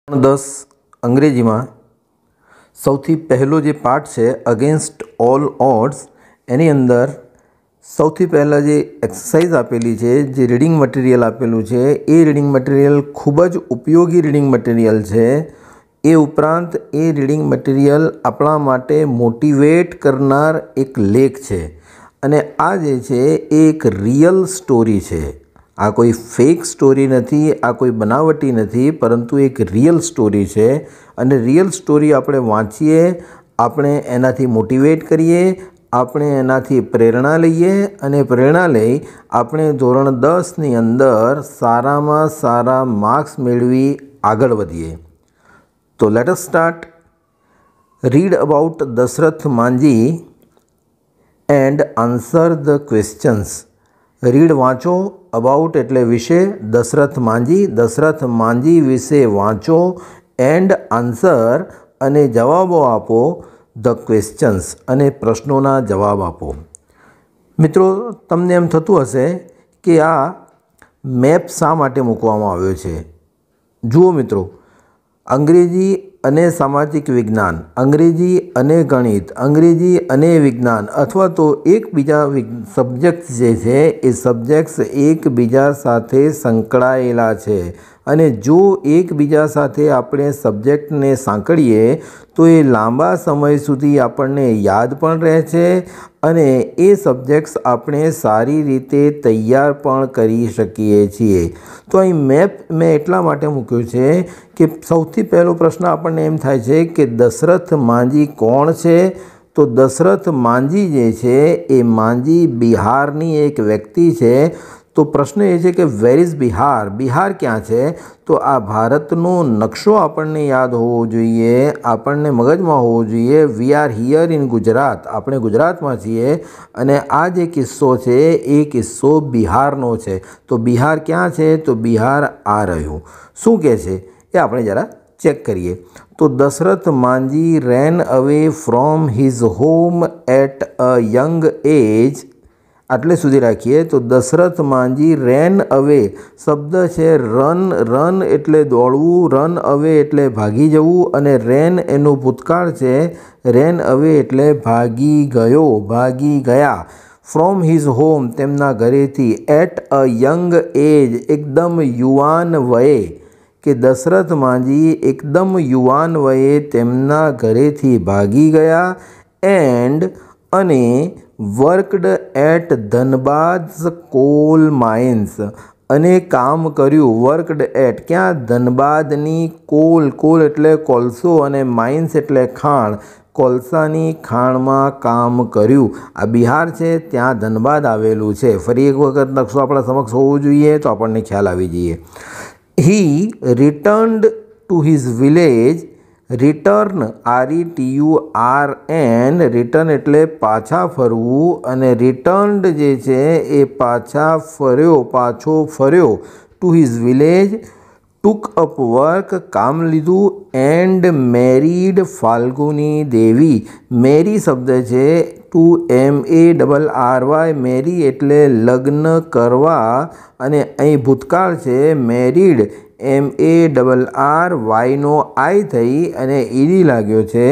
10 अंग्रेजी में સૌથી પહેલો જે પાર્ટ છે અગેન્સ્ટ ઓલ ઓડ્સ એની અંદર સૌથી પહેલાં જે એક્સરસાઇઝ આપેલી છે, જે રીડિંગ મટીરિયલ આપેલું છે એ રીડિંગ મટીરિયલ ખૂબ જ ઉપયોગી રીડિંગ મટીરિયલ છે. એ ઉપરાંત એ રીડિંગ મટીરિયલ આપણા માટે મોટિવેટ કરનાર એક લેખ છે અને આ જે છે એ એક રિયલ સ્ટોરી છે. આ કોઈ ફેક સ્ટોરી નથી, આ કોઈ બનાવટી નથી, પરંતુ એક રિયલ સ્ટોરી છે. અને રિયલ સ્ટોરી આપણે વાંચીએ, આપણે એનાથી મોટિવેટ કરીએ, આપણે એનાથી પ્રેરણા લઈએ અને પ્રેરણા લઈ આપણે ધોરણ 10ની અંદર સારામાં સારા માર્ક્સ મેળવી આગળ વધીએ. તો let us start. Read about Dashrath Manjhi and answer the questions. Read વાંચો, અબાઉટ એટલે વિશે, દશરથ માંઝી વિશે વાંચો, એન્ડ આન્સર અને જવાબો આપો, ધ ક્વેશ્ચન્સ અને પ્રશ્નોના જવાબ આપો. મિત્રો, તમને એમ થતું હશે કે આ મેપ શા માટે મૂકવામાં આવ્યો છે. જુઓ મિત્રો, અંગ્રેજી અને સામાજિક વિજ્ઞાન, અંગ્રેજી અને ગણિત, અંગ્રેજી અને વિજ્ઞાન અથવા તો એકબીજા સબ્જેક્ટ્સ જે છે એ સબ્જેક્ટ્સ એકબીજા સાથે સંકળાયેલા છે. અને જો એકબીજા સાથે આપણે સબ્જેક્ટને સાંકળીએ તો એ લાંબા સમય સુધી આપણને યાદ પણ રહે છે અને એ સબ્જેક્ટ્સ આપણે સારી રીતે તૈયાર પણ કરી શકીએ છીએ. તો અહીં મેપ મેં એટલા માટે મૂક્યો છે કે સૌથી પહેલો પ્રશ્ન આપણને એમ થાય છે કે દશરથ માંઝી કોણ છે. તો દશરથ માંઝી જે છે એ માંઝી બિહારની એક વ્યક્તિ છે. તો પ્રશ્ન એ છે કે વેર ઇઝ બિહાર? બિહાર ક્યાં છે? તો આ ભારતનો નકશો આપણને યાદ હોવો જોઈએ, આપણને મગજમાં હોવો જોઈએ. We are here in Gujarat, આપણે ગુજરાતમાં છીએ અને આ જે કિસ્સો છે એ કિસ્સો બિહારનો છે. તો બિહાર ક્યાં છે? તો બિહાર આ રહ્યું. શું કહે છે એ આપણે જરા ચેક કરીએ. તો Dasharath Manjhi ran away from his home at a young age. આટલે સુધી રાખીએ. તો દશરથ માંઝી રેન અવે શબ્દ છે રન. રન એટલે દોડવું, રન અવે એટલે ભાગી જવું અને રેન એનો ભૂતકાળ છે. રેન અવે એટલે ભાગી ગયો, ભાગી ગયા. ફ્રોમ હિઝ હોમ તેમના ઘરેથી. એટ અ યંગ એજ એકદમ યુવાન વયે, કે દશરથ માંઝી એકદમ યુવાન વયે તેમના ઘરેથી ભાગી ગયા. એન્ડ અને worked at Dhanbad coal mines અને કામ કર્યું. વર્કડ એટ ક્યાં? ધનબાદની કોલ. કોલ એટલે કોલસો અને માઇન્સ એટલે ખાણ. કોલસાની ખાણમાં કામ કર્યું. આ બિહાર છે, ત્યાં ધનબાદ આવેલું છે. ફરી એક વખત નકશો આપણા સમક્ષ હોવો જોઈએ તો આપણને ખ્યાલ આવી જઈએ. He returned to his village. Return RETURN, return એટલે પાછા ફરવું અને રિટર્ન્ડ જે છે એ પાછો ફર્યો. Two his village. ટુક અપ વર્ક, કામ લીધું. એન્ડ મેરીડ ફાલ્ગુની દેવી. મેરી શબ્દ છે MARRY. મેરી એટલે લગ્ન કરવા અને અહીં ભૂતકાળ છે. મેરીડ MARRY નો I થઈ અને ઈડી લાગ્યો છે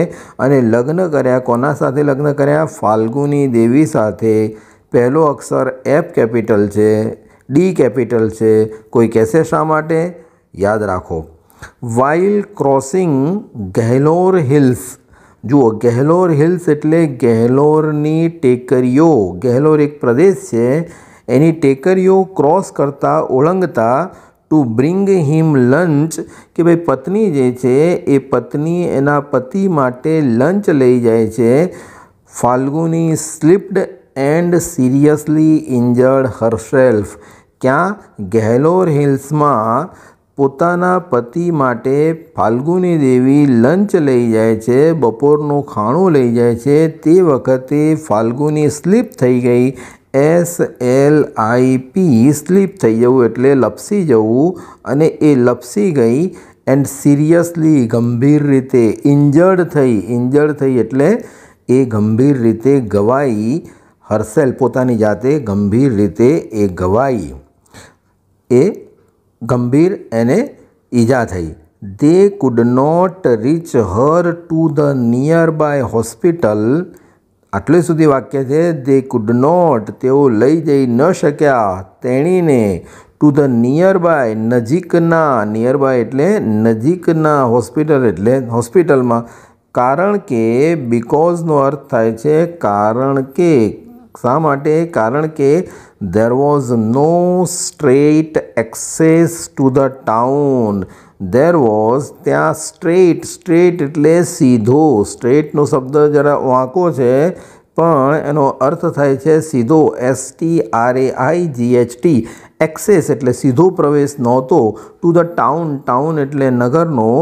અને લગ્ન કર્યા. કોના સાથે લગ્ન કર્યા? ફાલ્ગુની દેવી સાથે. પહેલો અક્ષર F કેપિટલ છે, D કેપિટલ છે. કોઈ કહેશે શા માટે? યાદ રાખો. While crossing Gehlaur hills. જુઓ, ગેહલોર હિલ્સ એટલે ગેહલોરની ટેકરીઓ. ગેહલોર એક પ્રદેશ છે, એની ટેકરીઓ ક્રોસ કરતા, ઓળંગતા. ટુ બ્રિંગ હિમ લંચ, કે ભાઈ પત્ની જે છે એ પત્ની એના પતિ માટે લંચ લઈ જાય છે. Falguni slipped and seriously injured herself. ક્યાં? ગેહલોર હિલ્સમાં પોતાના પતિ માટે ફાલ્ગુની દેવી લંચ લઈ જાય છે, બપોરનું ખાણું લઈ જાય છે. તે વખતે ફાલ્ગુની સ્લીપ થઈ ગઈ. SLIP, સ્લીપ થઈ જવું એટલે લપસી જવું અને એ લપસી ગઈ. એન્ડ સિરિયસલી ગંભીર રીતે. ઇન્જર્ડ થઈ એટલે એ ગંભીર રીતે ગવાઈ. હરસેલ્ફ પોતાની જાતે ગંભીર રીતે એ ગવાઈ. એ ગંભીર એને ઈજા થઈ. they could not reach her to the nearby hospital. આટલે સુધી વાક્ય છે they could not, તેઓ લઈ જઈ ન શક્યા તેણીને ટુ ધ નિયરબાય, નજીકના, નિયરબાય એટલે નજીકના, હોસ્પિટલ એટલે હોસ્પિટલમાં. કારણ કે બીકોઝનો અર્થ થાય છે કારણ કે. શા માટે? કારણ કે there was no straight access to the town. there was, ત્યાં સ્ટ્રેટ, સ્ટ્રેટ એટલે સીધો. સ્ટ્રેટનો શબ્દ જરા વાંકો છે પણ એનો અર્થ થાય છે સીધો, STRAIGHT. એક્સેસ એટલે સીધો પ્રવેશ નહોતો. ટુ ધ ટાઉન, ટાઉન એટલે નગરનો.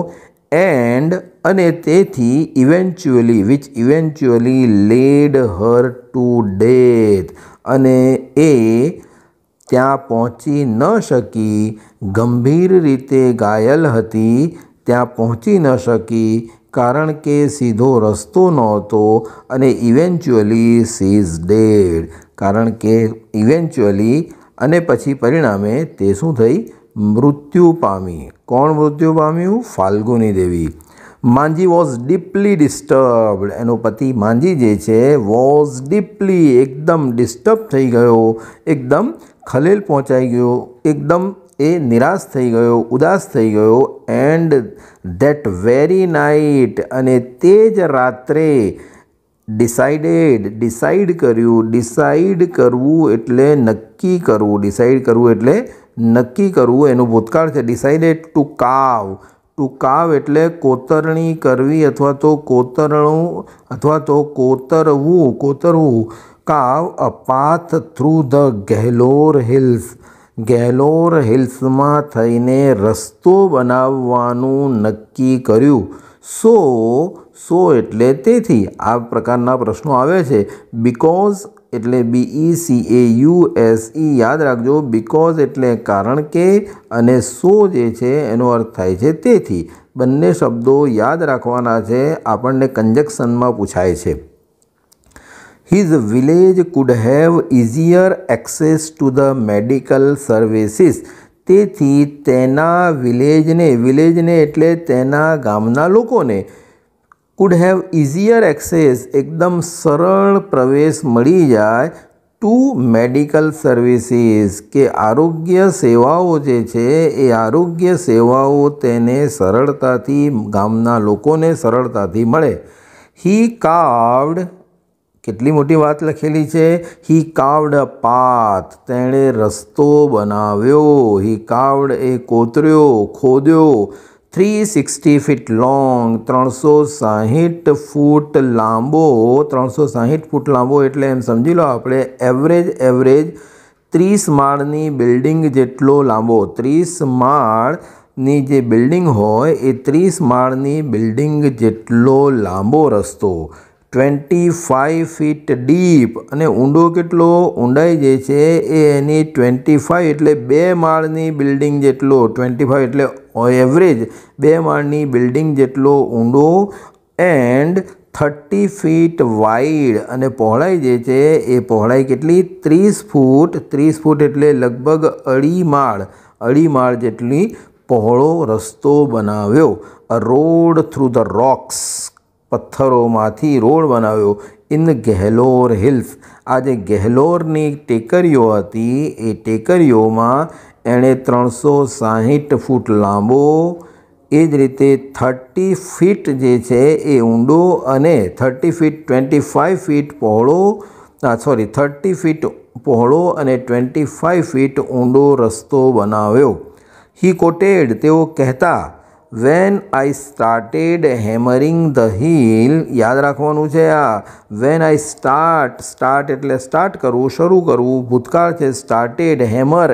એન્ડ અને તેથી eventually, which eventually lead her to death, અને એ ત્યાં પહોંચી ન શકી, ગંભીર રીતે ઘાયલ હતી, ત્યાં પહોંચી ન શકી કારણ કે સીધો રસ્તો નહોતો, અને ઇવેન્ચ્યુઅલી સી ઇઝ ડેડ, કારણ કે ઇવેન્ચ્યુઅલી અને પછી પરિણામે તે શું થઈ? મૃત્યુ પામી. કોણ મૃત્યુ પામ્યું? ફાલ્ગુની દેવી. માંજી વોઝ ડીપલી ડિસ્ટર્બડ, એનો પતિ માંજી જે છે વોઝ ડીપલી, એકદમ ડિસ્ટર્બ થઈ ગયો, એકદમ ખલેલ પહોંચાઈ ગયો, એકદમ એ નિરાશ થઈ ગયો, ઉદાસ થઈ ગયો. એન્ડ ધેટ વેરી નાઇટ, અને તે જ રાત્રે ડિસાઇડેડ, ડિસાઇડ કર્યું. ડિસાઇડ કરવું એટલે નક્કી કરવું, ડિસાઇડ કરવું એટલે નક્કી કરવું, એનું ભૂતકાળ છે. ડિસાઇડેડ ટુ કાવ, ટુ કાવ એટલે કોતરણી કરવી અથવા તો કોતરણું અથવા તો કોતરવું, કોતરવું. કાવ અ પાથ થ્રુ ધ ગેહલોર હિલ્સ, ગેહલોર હિલ્સમાં થઈને રસ્તો બનાવવાનું નક્કી કર્યું. સો એટલે તેથી. આ પ્રકારના પ્રશ્નો આવે છે. બીકોઝ એટલે BECAUSE, યાદ રાખજો. બીકોઝ એટલે કારણ કે, અને સો જે છે એનો અર્થ થાય છે તેથી. બંને શબ્દો યાદ રાખવાના છે, આપણને કંજક્શનમાં પૂછાય છે. His village could have easier access to the medical services. તેથી તેના વિલેજને એટલે તેના ગામના લોકોને could have easier access, એકદમ સરળ પ્રવેશ મળી જાય, ટુ મેડિકલ સર્વિસીસ, કે આરોગ્ય સેવાઓ જે છે એ આરોગ્ય સેવાઓ તેને સરળતાથી, ગામના લોકોને સરળતાથી મળે. હી કાર્વડ, કેટલી મોટી વાત લખેલી છે. હી કાર્વડ અ પાથ, તેણે રસ્તો બનાવ્યો. હી કાર્વડ એ કોતર્યો, ખોદ્યો. 360 ફીટ લોંગ, 360 ફૂટ લાંબો. 360 ફૂટ લાંબો એટલે એમ સમજી લો આપણે એવરેજ 30 માળની બિલ્ડિંગ જેટલો લાંબો. 30 માળની જે બિલ્ડિંગ હોય એ 30 માળની બિલ્ડિંગ જેટલો લાંબો રસ્તો. 25 ફીટ ડીપ, અને ઊંડો કેટલો? ઊંડાઈ જે છે એ એની 25 એટલે 2 માળની બિલ્ડિંગ જેટલો. 25 એટલે એવરેજ 2 માળની બિલ્ડિંગ જેટલો ઊંડો. એન્ડ 30 ફીટ વાઇડ, અને પહોળાઈ જે છે એ પહોળાઈ કેટલી? 30 ફૂટ. 30 ફૂટ એટલે લગભગ અઢી માળ જેટલી પહોળો રસ્તો બનાવ્યો. A road through the rocks, પથ્થરોમાંથી રોડ બનાવ્યો. ઇન ગેહલોર હિલ્સ, આ જે ગેહલોરની ટેકરીઓ હતી એ ટેકરીઓમાં એણે 360 ફૂટ લાંબો, એ જ રીતે 30 ફીટ જે છે એ ઊંડો, અને 30 ફીટ 25 ફીટ પહોળો, 30 ફીટ પહોળો અને 25 ફીટ ઊંડો રસ્તો બનાવ્યો. હી કોટેડ, તેઓ કહેતા. When I started hammering the hill, યાદ રાખવાનું છે આ. વેન આઈ સ્ટાર્ટ એટલે સ્ટાર્ટ કરવું, શરૂ કરવું. ભૂતકાળ છે. સ્ટાર્ટેડ, હેમર,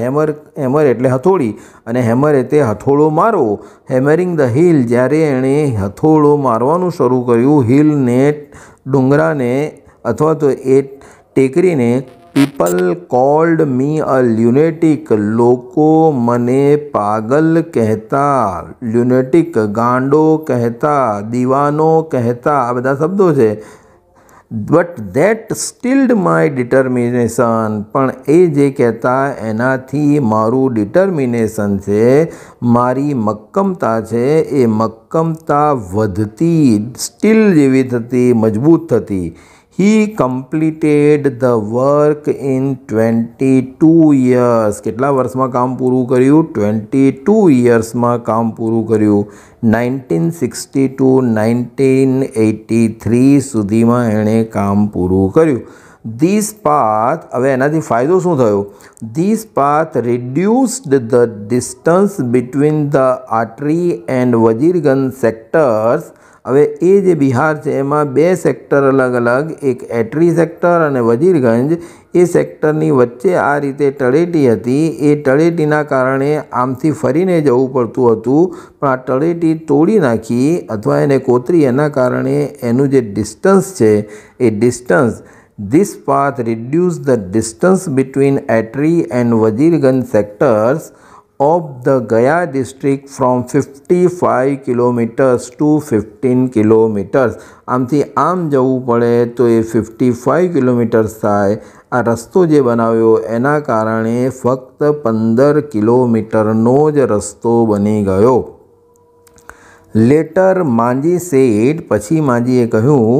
HAMMER, હેમર એટલે હથોડી, અને હેમર એટલે હથોડો મારવો. હેમરિંગ ધ હિલ, જ્યારે એણે હથોડો મારવાનું શરૂ કર્યું. હિલને, ડુંગરાને અથવા તો એ ટેકરીને. પીપલ કોલ્ડ મી અ લ્યુનેટિક, લોકો મને પાગલ કહેતા. લ્યુનેટિક ગાંડો કહેતા, દીવાનો કહેતા, આ બધા શબ્દો છે. બટ ધેટ સ્ટીલ્ડ માય ડિટર્મિનેશન, પણ એ જે કહેતા એનાથી મારું ડિટર્મિનેશન છે, મારી મક્કમતા છે, એ મક્કમતા વધતી, સ્ટીલ જેવી થતી, મજબૂત થતી. He completed the work in 22 years. કેટલા વર્ષમાં કામ પૂરું કર્યું? 22 yearsમાં કામ પૂરું કર્યું. 1960 to 1983 સુધીમાં એણે કામ પૂરું કર્યું. ધીસ પાથ, હવે એનાથી ફાયદો શું થયો? This path reduced the distance between the Atri and Wazirganj sectors. હવે એ જે બિહાર છે એમાં બે સેક્ટર અલગ અલગ, એક એટરી સેક્ટર અને વજીરગંજ. એ સેક્ટરની વચ્ચે આ રીતે તળેટી હતી. એ તળેટીના કારણે આમથી ફરીને જવું પડતું હતું, પણ આ તળેટી તોડી નાખી અથવા એને કોતરી, એના કારણે એનું જે ડિસ્ટન્સ છે એ distance, this path reduced the distance between Atri and Wazirganj sectors of the Gaya district from 55 kilometers to 15 kilometers. આમથી આમ જવું પડે તો એ 55 કિલોમીટર્સ થાય. આ રસ્તો જે બનાવ્યો એના કારણે ફક્ત 15 કિલોમીટરનો જ રસ્તો બની ગયો. લેટર માંજી સેડ, પછી માંજીએ કહ્યું,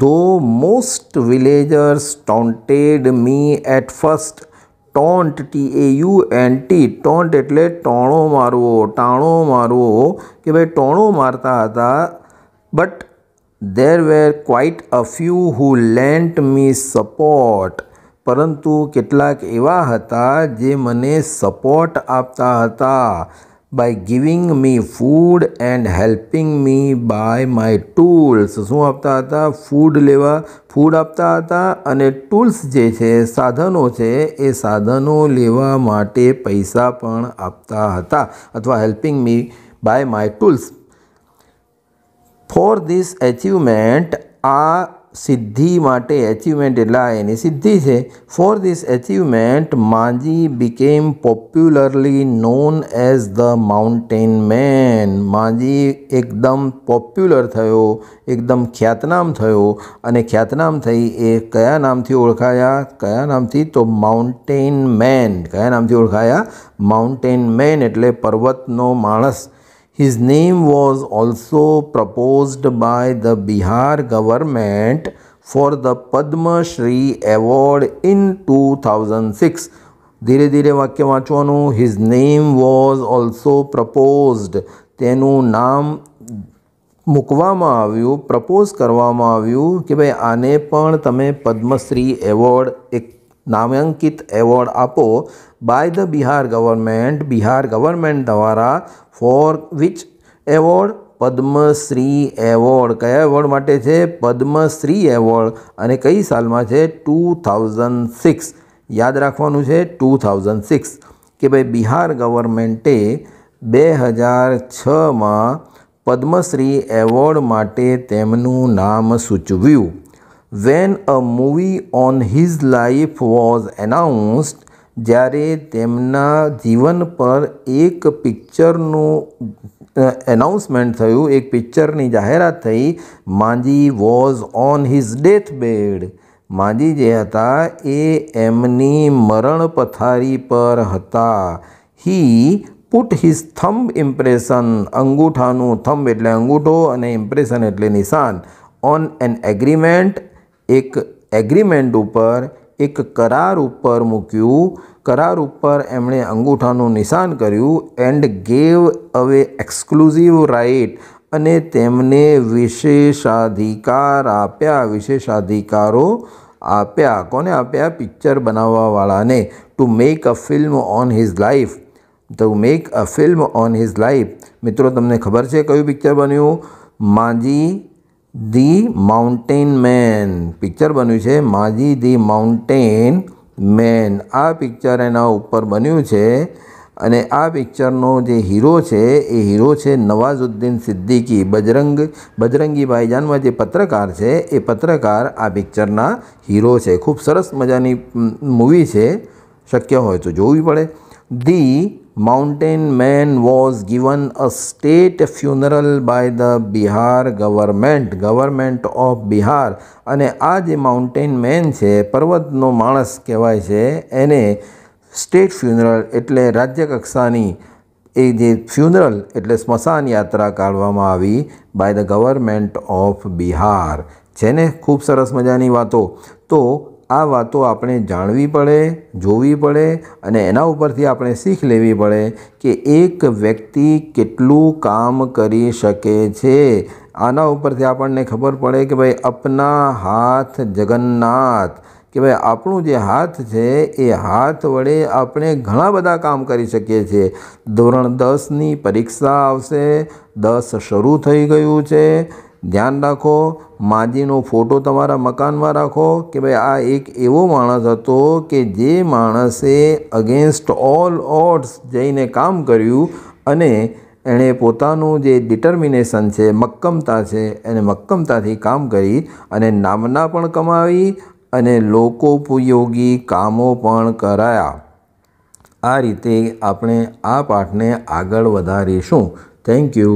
though most villagers taunted me at first. Taunt, TAUNT, taunt એટલે ટોણો મારવો, ટાણો મારવો, કે ભાઈ ટોણો મારતા હતા. But there were quite a few who lent me support, પરંતુ કેટલાક એવા હતા જે મને સપોર્ટ આપતા હતા. By giving me food and helping me by my tools. શું આપતા હતા? ફૂડ આપતા હતા અને ટૂલ્સ જે છે, સાધનો છે, એ સાધનો લેવા માટે પૈસા પણ આપતા હતા, અથવા helping me by my tools. For this achievement, આ સિદ્ધિ માટે, એચિવમેન્ટ એટલે આ એની સિદ્ધિ છે. For this achievement Manjhi became popularly known as the mountain man. Manjhi એકદમ પોપ્યુલર થયો, એકદમ ખ્યાતનામ થયો. અને ખ્યાતનામ થઈ એ કયા નામથી ઓળખાયા? કયા નામથી? તો માઉન્ટેન મેન. કયા નામથી ઓળખાયા? માઉન્ટેન મેન એટલે પર્વતનો માણસ. His name was also proposed by the Bihar government for the Padma Shri award in 2006. ધીરે ધીરે વાક્ય વાંચવાનું. His name was also proposed, તેનું નામ મૂકવામાં આવ્યું, પ્રપોઝ કરવામાં આવ્યું કે ભાઈ આને પણ તમે પદ્મશ્રી એવોર્ડ, એક નામાંકિત એવોર્ડ આપો. By the Bihar government, Bihar government દ્વારા. For which award? Padmashri award. કયા એવોર્ડ માટે છે? પદ્મશ્રી એવોર્ડ. અને કઈ સાલમાં છે? 2006. યાદ રાખવાનું છે 2006. કે ભાઈ બિહાર ગવર્મેન્ટે 2006માં પદ્મશ્રી એવોર્ડ માટે તેમનું નામ સૂચવ્યું. When a movie on his life was announced, જ્યારે તેમના જીવન પર એક પિક્ચરનું એનાઉન્સમેન્ટ થયું, એક પિક્ચરની જાહેરાત થઈ. Manjhi was on his death bed. Manjhi જે હતા એ એમની મરણ પથારી પર હતા. He put his thumb impression, અંગૂઠાનું, થંબ એટલે અંગૂઠો અને ઇમ્પ્રેશન એટલે નિશાન. ઓન એન એગ્રીમેન્ટ, એક એગ્રીમેન્ટ ઉપર, એક કરાર ઉપર મૂક્યું. કરાર ઉપર એમણે અંગૂઠાનું નિશાન કર્યું. And gave away exclusive right, અને તેમને વિશેષાધિકાર આપ્યા, વિશેષાધિકારો આપ્યા. કોને આપ્યા? પિક્ચર બનાવવાવાળાને. To make a film on his life, to make a film on his life. મિત્રો તમને ખબર છે કયું પિક્ચર બન્યું? Manjhi the mountain man picture બન્યું છે. માંજી ધી માઉન્ટેન મેન, આ પિક્ચર એના ઉપર બન્યું છે. અને આ પિક્ચરનો જે હીરો છે એ હીરો છે નવાઝુદ્દીન સિદ્દીકી. બજરંગી ભાઈજાનમાં જે પત્રકાર છે એ પત્રકાર આ પિક્ચરના હીરો છે. ખૂબ સરસ મજાની મૂવી છે, શક્ય હોય તો જોવી પડે. The mountain man was given a state funeral by the Bihar government of Bihar. અને આ જે માઉન્ટેન મેન છે, પર્વતનો માણસ કહેવાય છે, એને સ્ટેટ ફ્યુનરલ એટલે રાજ્ય કક્ષાની એ જે ફ્યુનરલ એટલે સ્મશાન યાત્રા કાઢવામાં આવી by the government of Bihar. છે ને ખૂબ સરસ મજાની વાતો. તો આ વાતો આપણે જાણવી પડે, જોવી પડે અને એના ઉપરથી આપણે શીખ લેવી પડે કે એક વ્યક્તિ કેટલું કામ કરી શકે છે. આના ઉપરથી આપણને ખબર પડે કે ભાઈ અપના હાથ જગન્નાથ, કે ભાઈ આપણું જે હાથ છે એ હાથ વડે આપણે ઘણા બધા કામ કરી શકીએ છીએ. ધોરણ 10ની પરીક્ષા આવશે, 10 શરૂ થઈ ગયું છે. ધ્યાન રાખો, માજીનો ફોટો તમારા મકાનમાં રાખો કે ભાઈ આ એક એવો માણસ હતો કે જે માણસે અગેન્સ્ટ ઓલ ઓડ્સ જઈને કામ કર્યું અને એણે પોતાનું જે ડિટર્મિનેશન છે, મક્કમતા છે, એને મક્કમતાથી કામ કરી અને નામના પણ કમાવી અને લોકોપયોગી કામો પણ કરાયા. આ રીતે આપણે આ પાઠને આગળ વધારીશું. Thank you.